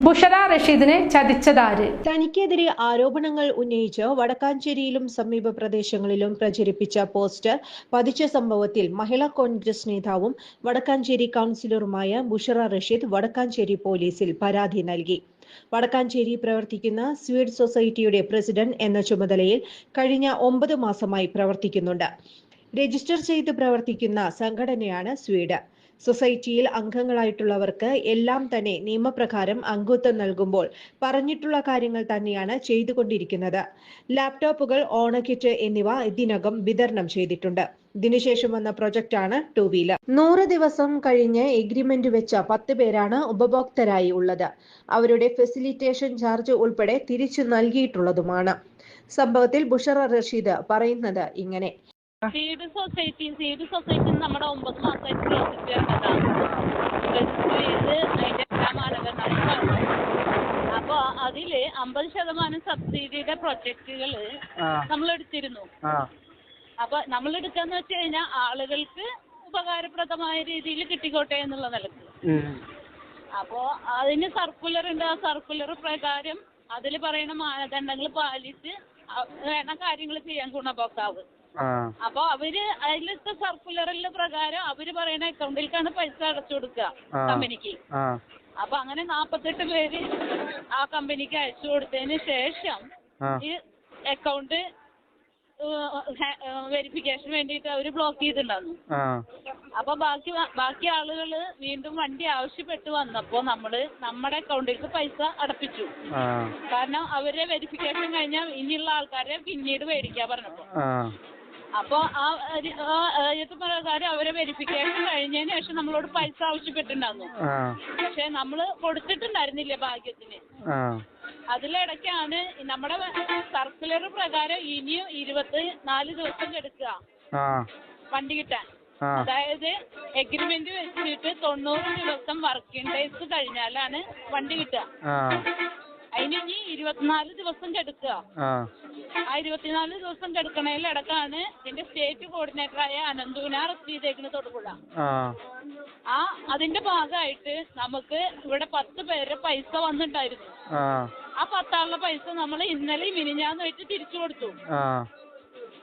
ബുഷറ റഷീദിനെ ചതിച്ചതാര്? തനിക്കെതിരെ ആരോപണങ്ങൾ ഉന്നയിച്ച് വടക്കാഞ്ചേരിയിലും സമീപ പ്രദേശങ്ങളിലും പ്രചരിപ്പിച്ച പോസ്റ്റർ പതിച്ച സംഭവത്തിൽ മഹിളാ കോൺഗ്രസ് നേതാവും വടക്കാഞ്ചേരി കൌൺസിലറുമായ ബുഷറ റഷീദ് വടക്കാഞ്ചേരി പോലീസിൽ പരാതി നൽകി. വടക്കാഞ്ചേരി പ്രവർത്തിക്കുന്ന സ്വീഡ് സൊസൈറ്റിയുടെ പ്രസിഡന്റ് എന്ന ചുമതലയിൽ കഴിഞ്ഞ 9 മാസമായി പ്രവർത്തിക്കുന്നുണ്ട്. രജിസ്റ്റർ ചെയ്ത് പ്രവർത്തിക്കുന്ന സംഘടനയാണ് സ്വീഡ്. സൊസൈറ്റിയിൽ അംഗങ്ങളായിട്ടുള്ളവർക്ക് എല്ലാം തന്നെ നിയമപ്രകാരം അംഗത്വം നൽകുമ്പോൾ പറഞ്ഞിട്ടുള്ള കാര്യങ്ങൾ തന്നെയാണ് ചെയ്തുകൊണ്ടിരിക്കുന്നത്. ലാപ്ടോപ്പുകൾ, ഓണക്കിറ്റ് എന്നിവ ഇതിനകം വിതരണം ചെയ്തിട്ടുണ്ട്. ഇതിനുശേഷം വന്ന പ്രൊജക്ടാണ് 2 വീലർ. 100 ദിവസം കഴിഞ്ഞ് എഗ്രിമെന്റ് വെച്ച 10 പേരാണ് ഉപഭോക്തരായി ഉള്ളത്. അവരുടെ ഫെസിലിറ്റേഷൻ ചാർജ് ഉൾപ്പെടെ തിരിച്ചു നൽകിയിട്ടുള്ളതുമാണ്. സംഭവത്തിൽ ബുഷറ റഷീദ് പറയുന്നത് ഇങ്ങനെ. സ്വീഡ് സൊസൈറ്റി നമ്മുടെ 9 മാസമായിട്ട് പ്രവർത്തിച്ചിരുന്നതാണ്. രജിസ്റ്റർ ചെയ്ത് അതിന്റെ എല്ലാ മാനദണ്ഡങ്ങളും അപ്പൊ അതില് 50% സബ്സിഡിയുടെ പ്രൊജക്ടുകൾ നമ്മൾ എടുത്തിരുന്നു. അപ്പൊ നമ്മൾ എടുക്കാന്ന് വെച്ച് കഴിഞ്ഞാൽ ആളുകൾക്ക് ഉപകാരപ്രദമായ രീതിയിൽ കിട്ടിക്കോട്ടെ എന്നുള്ള നിലക്ക്. അപ്പോ അതിന് സർക്കുലർ ഉണ്ട്. ആ സർക്കുലർ പ്രകാരം അതിൽ പറയുന്ന മാനദണ്ഡങ്ങൾ പാലിച്ച് വേണ്ട കാര്യങ്ങൾ ചെയ്യാൻ ഗുണഭോക്താവ്. അപ്പൊ അവര് അതിലത്തെ സർക്കുലറിന്റെ പ്രകാരം അവര് പറയുന്ന അക്കൗണ്ടിലേക്കാണ് പൈസ അടച്ചു കൊടുക്കുക കമ്പനിക്ക്. അപ്പൊ അങ്ങനെ 48 പേര് ആ കമ്പനിക്ക് അയച്ചു കൊടുത്തതിന് ശേഷം ഈ അക്കൗണ്ട് വെരിഫിക്കേഷൻ വേണ്ടിയിട്ട് അവര് ബ്ലോക്ക് ചെയ്തിട്ടുണ്ടായിരുന്നു. അപ്പൊ ബാക്കി ആളുകള് വീണ്ടും വണ്ടി ആവശ്യപ്പെട്ട് വന്നപ്പോ നമ്മുടെ അക്കൗണ്ടിലേക്ക് പൈസ അടപ്പിച്ചു. കാരണം അവരെ വെരിഫിക്കേഷൻ കഴിഞ്ഞാൽ ഇനിയുള്ള ആൾക്കാരെ പിന്നീട് മേടിക്കാൻ പറഞ്ഞപ്പോ. അപ്പൊ ആ പ്രകാരം അവരെ വെരിഫിക്കേഷൻ കഴിഞ്ഞതിന് ശേഷം നമ്മളോട് പൈസ ആവശ്യപ്പെട്ടിട്ടുണ്ടായിരുന്നു. പക്ഷെ നമ്മള് കൊടുത്തിട്ടുണ്ടായിരുന്നില്ല ഭാഗ്യത്തിന്. അതിലിടയ്ക്കാണ് നമ്മുടെ സർക്കുലർ പ്രകാരം ഇനിയും 24 ദിവസം എടുക്കുക വണ്ടി കിട്ടാൻ. അതായത് എഗ്രിമെന്റ് വെച്ചിട്ട് 90 ദിവസം വർക്കിംഗ് ഡേയ്സ് കഴിഞ്ഞാലാണ് വണ്ടി കിട്ടുക. അതിന് ഇനി 24 ദിവസം കെടുക്കുക. ആ 24 ദിവസം കെടുക്കണതിലിടക്കാണ് ഇതിന്റെ സ്റ്റേറ്റ് കോർഡിനേറ്ററായ അനന്തൂന അറസ്റ്റ് ചെയ്തേക്കുന്നത് തൊടുപുഴ. അതിന്റെ ഭാഗമായിട്ട് നമുക്ക് ഇവിടെ 10 പേരുടെ പൈസ വന്നിട്ടുണ്ടായിരുന്നു. ആ 10 ആളുടെ പൈസ നമ്മൾ ഇന്നലെ മിനിഞ്ഞാന്ന് വെച്ച് തിരിച്ചു കൊടുത്തു.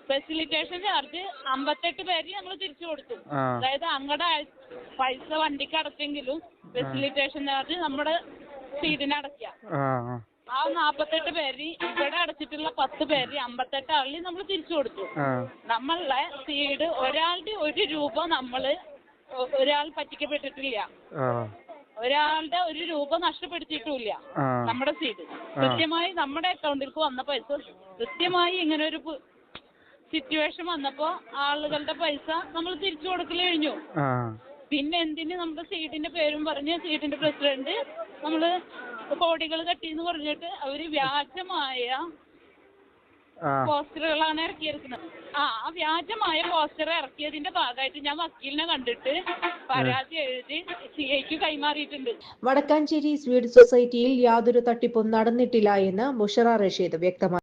ഫെസിലിറ്റേഷൻ ചാർജ് 58 പേര് നമ്മൾ തിരിച്ചു കൊടുത്തു. അതായത് അങ്ങടെ പൈസ വണ്ടിക്ക് അടച്ചെങ്കിലും ഫെസിലിറ്റേഷൻ ചാർജ് നമ്മുടെ സീഡിന് അടയ്ക്കാം. ആ 48 പേര് ഇവിടെ അടച്ചിട്ടുള്ള 10 പേര് 58 ആളിൽ നമ്മൾ തിരിച്ചു കൊടുത്തു. നമ്മളുടെ സീഡ് ഒരാളുടെ 1 രൂപ ഒരാൾ പറ്റിക്കപ്പെട്ടിട്ടില്ല. ഒരാളുടെ 1 രൂപ നഷ്ടപ്പെടുത്തിയിട്ടില്ല. നമ്മുടെ സീഡ് കൃത്യമായി നമ്മുടെ അക്കൗണ്ടിലേക്ക് വന്ന പൈസ കൃത്യമായി ഇങ്ങനെ ഒരു സിറ്റുവേഷൻ വന്നപ്പോ ആളുകളുടെ പൈസ നമ്മൾ തിരിച്ചു കൊടുക്കൽ കഴിഞ്ഞു. പിന്നെ എന്തിന് നമ്മുടെ സീഡിന്റെ പേരും പറഞ്ഞ് സീഡിന്റെ പ്രസിഡന്റ് നമ്മള് കോടികൾ കെട്ടിന്ന് പറഞ്ഞിട്ട് അവര് വ്യാജമായ പോസ്റ്ററുകളാണ് ഇറക്കിയിരിക്കുന്നത്. ആ വ്യാജമായ പോസ്റ്റർ ഇറക്കിയതിന്റെ ഭാഗമായിട്ട് ഞാൻ വക്കീലിനെ കണ്ടിട്ട് പരാതി എഴുതി CIക്ക് കൈമാറിയിട്ടുണ്ട്. വടക്കാഞ്ചേരി സ്വീഡ് സൊസൈറ്റിയിൽ യാതൊരു തട്ടിപ്പും നടന്നിട്ടില്ല എന്ന് ബുഷറ റഷീദ് വ്യക്തമാക്കി.